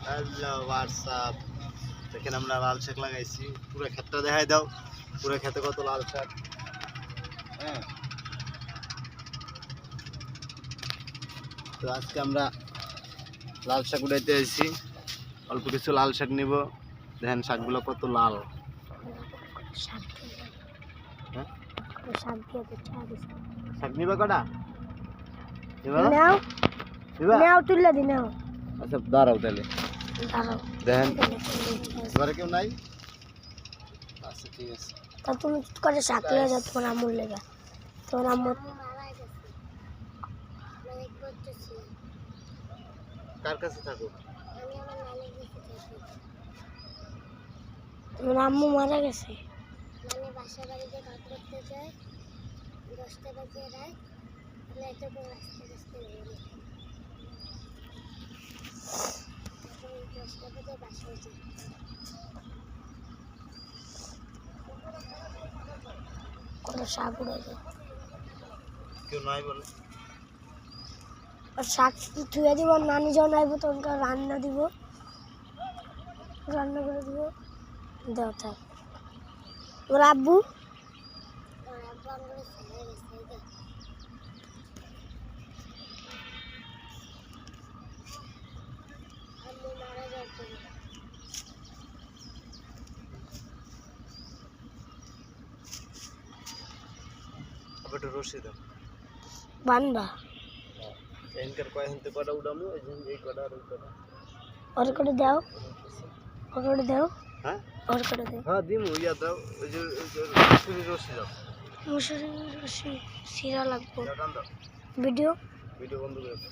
Hello WhatsApp. দেখেন আমরা লাল শাক লাগাইছি, পুরো ক্ষেতটা দেখাই দাও। পুরো ক্ষেতে কত লাল শাক। হ্যাঁ, তো আজকে আমরা লাল শাক উঠাইতে এসেছি। অল্প কিছু লাল শাক নিব। দেখেন শাকগুলো কত লাল। হ্যাঁ, শাক নিবা কটা? তুললে দি নাও। আচ্ছা দাঁড়াও তাহলে। দেখেন ঘরে কেউ নাই? আচ্ছা ঠিক আছে। তা তুমি করে শাক লয়ে যাও তোমার আম্মুর লেগে। তোমার আম্মু কার কাছে থাকো? তোমার আম্মু মারা গেছে। মানে বাসা বাড়িতে কাজ করতে যায় 10টা বাজে রাত, লাইটের পর রাস্তা রাস্তা বেরোলে 10টা বাজে বাসায় যায়। কোনো শাক উড়ে যায়। কেউ নাই বলে? আর শাক ধুয়ে দিব, নানি যখন আইব তখন রান্না দিব, রান্না করে দিব। দেও তাই ওর আব্বু ওর আব্বু আমাকে ছেড়ে গেছে। আম্মু মারা যাওয়ার পরে আবার একটু রশি দাও। বানবা এনকার কয় হতে কটা উড়ামু, এই কটা আর ওই কটা। ওর করে দাও, ওর করে দাও। হ্যাঁ ওর করে দাও। হ্যাঁ দিমু, ইয়া দাও। ওই যে রশি দাও। মশারি সিরা লাগবো। টান দাও। ভিডিও ভিডিও বন্ধ করে দাও।